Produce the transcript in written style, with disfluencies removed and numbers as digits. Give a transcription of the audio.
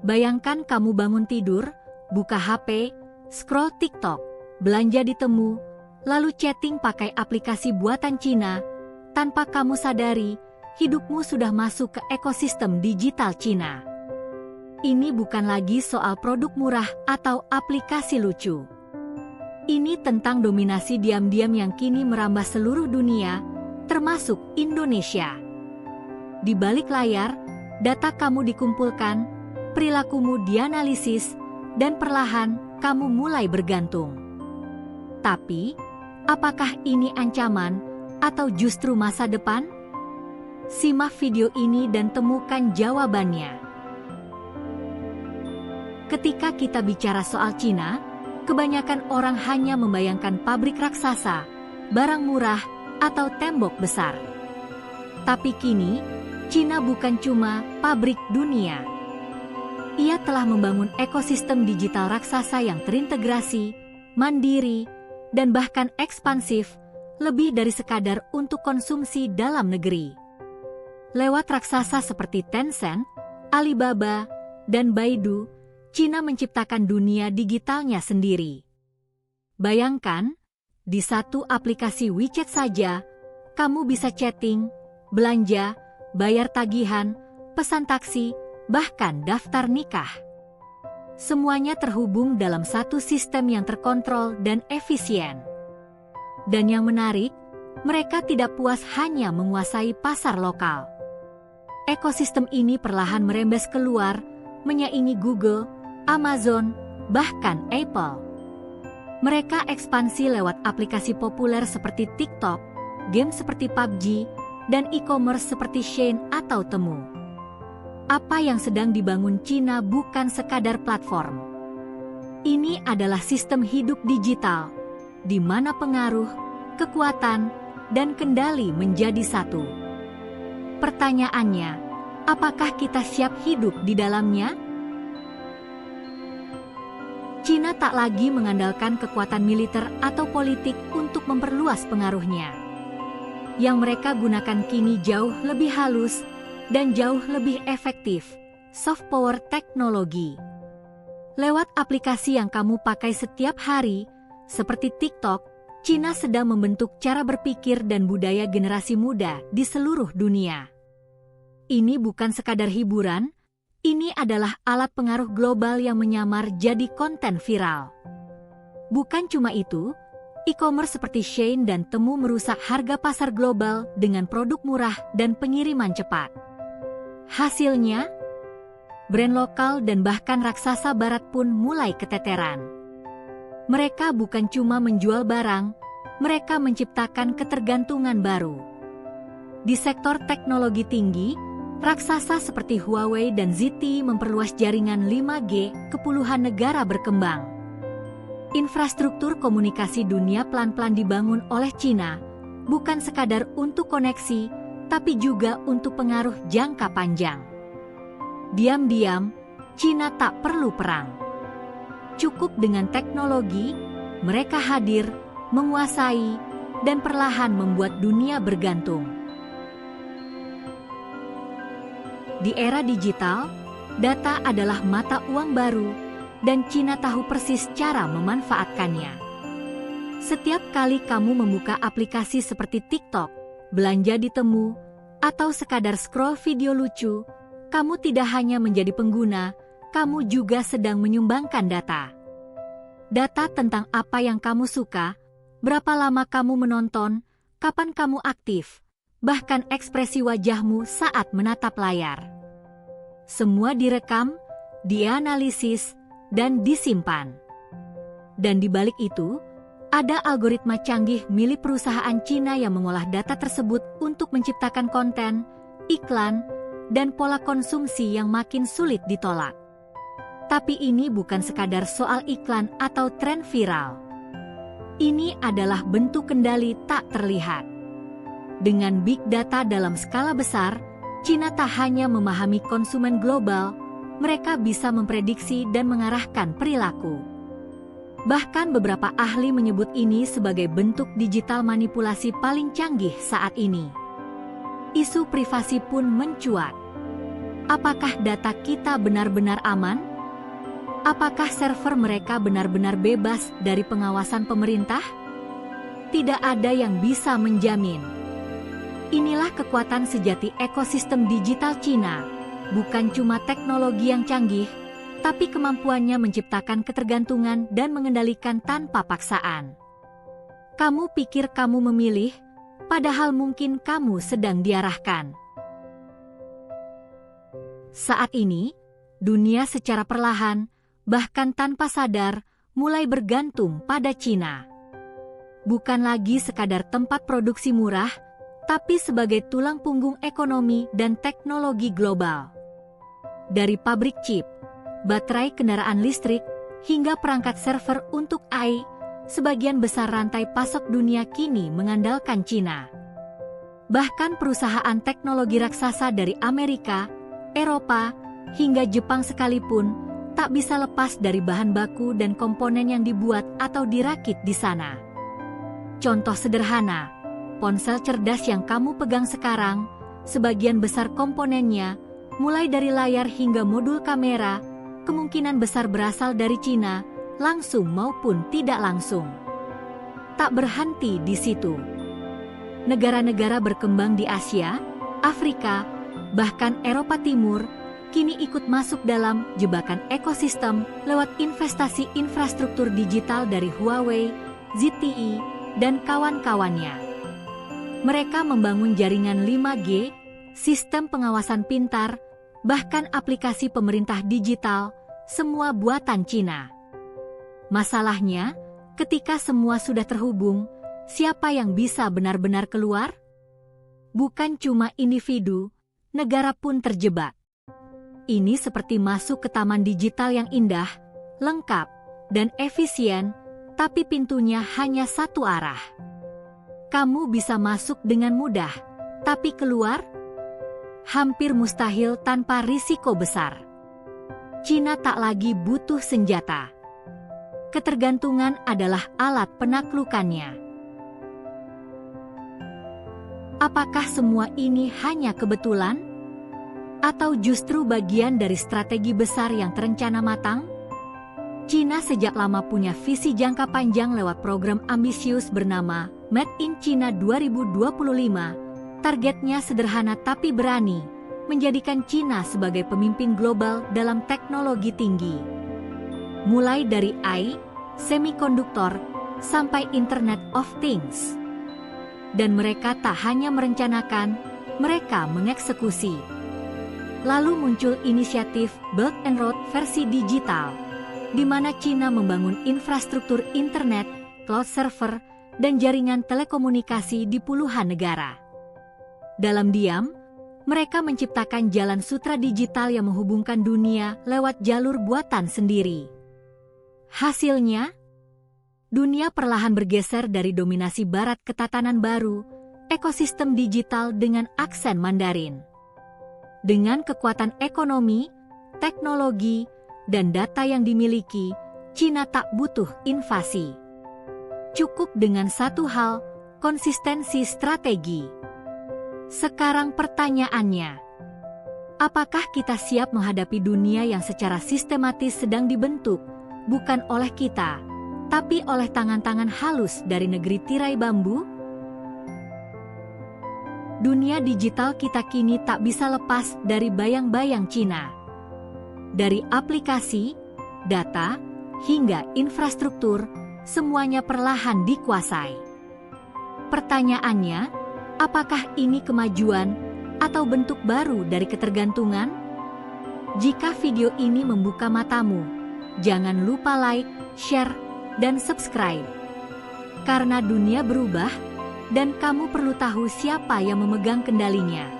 Bayangkan kamu bangun tidur, buka HP, scroll TikTok, belanja di Temu, lalu chatting pakai aplikasi buatan Cina. Tanpa kamu sadari, hidupmu sudah masuk ke ekosistem digital Cina. Ini bukan lagi soal produk murah atau aplikasi lucu. Ini tentang dominasi diam-diam yang kini merambah seluruh dunia, termasuk Indonesia. Di balik layar, data kamu dikumpulkan, perilakumu dianalisis, dan perlahan kamu mulai bergantung. Tapi, apakah ini ancaman atau justru masa depan? Simak video ini dan temukan jawabannya. Ketika kita bicara soal Cina, kebanyakan orang hanya membayangkan pabrik raksasa, barang murah, atau tembok besar. Tapi kini, Cina bukan cuma pabrik dunia. Ia telah membangun ekosistem digital raksasa yang terintegrasi, mandiri, dan bahkan ekspansif, lebih dari sekadar untuk konsumsi dalam negeri. Lewat raksasa seperti Tencent, Alibaba, dan Baidu, Cina menciptakan dunia digitalnya sendiri. Bayangkan, di satu aplikasi WeChat saja, kamu bisa chatting, belanja, bayar tagihan, pesan taksi, bahkan daftar nikah. Semuanya terhubung dalam satu sistem yang terkontrol dan efisien. Dan yang menarik, mereka tidak puas hanya menguasai pasar lokal. Ekosistem ini perlahan merembes keluar, menyaingi Google, Amazon, bahkan Apple. Mereka ekspansi lewat aplikasi populer seperti TikTok, game seperti PUBG, dan e-commerce seperti Shein atau Temu. Apa yang sedang dibangun Cina bukan sekadar platform. Ini adalah sistem hidup digital, di mana pengaruh, kekuatan, dan kendali menjadi satu. Pertanyaannya, apakah kita siap hidup di dalamnya? Cina tak lagi mengandalkan kekuatan militer atau politik untuk memperluas pengaruhnya. Yang mereka gunakan kini jauh lebih halus dan jauh lebih efektif, soft power teknologi. Lewat aplikasi yang kamu pakai setiap hari, seperti TikTok, Cina sedang membentuk cara berpikir dan budaya generasi muda di seluruh dunia. Ini bukan sekadar hiburan, ini adalah alat pengaruh global yang menyamar jadi konten viral. Bukan cuma itu, e-commerce seperti Shein dan Temu merusak harga pasar global dengan produk murah dan pengiriman cepat. Hasilnya, brand lokal dan bahkan raksasa barat pun mulai keteteran. Mereka bukan cuma menjual barang, mereka menciptakan ketergantungan baru. Di sektor teknologi tinggi, raksasa seperti Huawei dan ZTE memperluas jaringan 5G ke puluhan negara berkembang. Infrastruktur komunikasi dunia pelan-pelan dibangun oleh Cina, bukan sekadar untuk koneksi, tapi juga untuk pengaruh jangka panjang. Diam-diam, Cina tak perlu perang. Cukup dengan teknologi, mereka hadir, menguasai, dan perlahan membuat dunia bergantung. Di era digital, data adalah mata uang baru, dan Cina tahu persis cara memanfaatkannya. Setiap kali kamu membuka aplikasi seperti TikTok, belanja di Temu, atau sekadar scroll video lucu, kamu tidak hanya menjadi pengguna, kamu juga sedang menyumbangkan data. Data tentang apa yang kamu suka, berapa lama kamu menonton, kapan kamu aktif, bahkan ekspresi wajahmu saat menatap layar. Semua direkam, dianalisis, dan disimpan. Dan di balik itu, ada algoritma canggih milik perusahaan Cina yang mengolah data tersebut untuk menciptakan konten, iklan, dan pola konsumsi yang makin sulit ditolak. Tapi ini bukan sekadar soal iklan atau tren viral. Ini adalah bentuk kendali tak terlihat. Dengan big data dalam skala besar, Cina tak hanya memahami konsumen global, mereka bisa memprediksi dan mengarahkan perilaku. Bahkan beberapa ahli menyebut ini sebagai bentuk digital manipulasi paling canggih saat ini. Isu privasi pun mencuat. Apakah data kita benar-benar aman? Apakah server mereka benar-benar bebas dari pengawasan pemerintah? Tidak ada yang bisa menjamin. Inilah kekuatan sejati ekosistem digital Cina, bukan cuma teknologi yang canggih, tapi kemampuannya menciptakan ketergantungan dan mengendalikan tanpa paksaan. Kamu pikir kamu memilih, padahal mungkin kamu sedang diarahkan. Saat ini, dunia secara perlahan, bahkan tanpa sadar, mulai bergantung pada Cina. Bukan lagi sekadar tempat produksi murah, tapi sebagai tulang punggung ekonomi dan teknologi global. Dari pabrik chip, baterai kendaraan listrik, hingga perangkat server untuk AI, sebagian besar rantai pasok dunia kini mengandalkan Cina. Bahkan perusahaan teknologi raksasa dari Amerika, Eropa, hingga Jepang sekalipun, tak bisa lepas dari bahan baku dan komponen yang dibuat atau dirakit di sana. Contoh sederhana, ponsel cerdas yang kamu pegang sekarang, sebagian besar komponennya, mulai dari layar hingga modul kamera, kemungkinan besar berasal dari Cina, langsung maupun tidak langsung. Tak berhenti di situ. Negara-negara berkembang di Asia, Afrika, bahkan Eropa Timur, kini ikut masuk dalam jebakan ekosistem lewat investasi infrastruktur digital dari Huawei, ZTE, dan kawan-kawannya. Mereka membangun jaringan 5G, sistem pengawasan pintar, bahkan aplikasi pemerintah digital, semua buatan Cina. Masalahnya, ketika semua sudah terhubung, siapa yang bisa benar-benar keluar? Bukan cuma individu, negara pun terjebak. Ini seperti masuk ke taman digital yang indah, lengkap, dan efisien, tapi pintunya hanya satu arah. Kamu bisa masuk dengan mudah, tapi keluar? Hampir mustahil tanpa risiko besar. Cina tak lagi butuh senjata. Ketergantungan adalah alat penaklukannya. Apakah semua ini hanya kebetulan? Atau justru bagian dari strategi besar yang terencana matang? Cina sejak lama punya visi jangka panjang lewat program ambisius bernama Made in China 2025. Targetnya sederhana tapi berani, menjadikan Cina sebagai pemimpin global dalam teknologi tinggi. Mulai dari AI, semikonduktor, sampai Internet of Things. Dan mereka tak hanya merencanakan, mereka mengeksekusi. Lalu muncul inisiatif Belt and Road versi digital, di mana Cina membangun infrastruktur internet, cloud server, dan jaringan telekomunikasi di puluhan negara. Dalam diam, mereka menciptakan jalan sutra digital yang menghubungkan dunia lewat jalur buatan sendiri. Hasilnya, dunia perlahan bergeser dari dominasi barat ke tatanan baru, ekosistem digital dengan aksen Mandarin. Dengan kekuatan ekonomi, teknologi, dan data yang dimiliki, Cina tak butuh invasi. Cukup dengan satu hal, konsistensi strategi. Sekarang pertanyaannya, apakah kita siap menghadapi dunia yang secara sistematis sedang dibentuk, bukan oleh kita, tapi oleh tangan-tangan halus dari negeri tirai bambu? Dunia digital kita kini tak bisa lepas dari bayang-bayang Cina. Dari aplikasi, data, hingga infrastruktur, semuanya perlahan dikuasai. Pertanyaannya, apakah ini kemajuan atau bentuk baru dari ketergantungan? Jika video ini membuka matamu, jangan lupa like, share, dan subscribe. Karena dunia berubah, dan kamu perlu tahu siapa yang memegang kendalinya.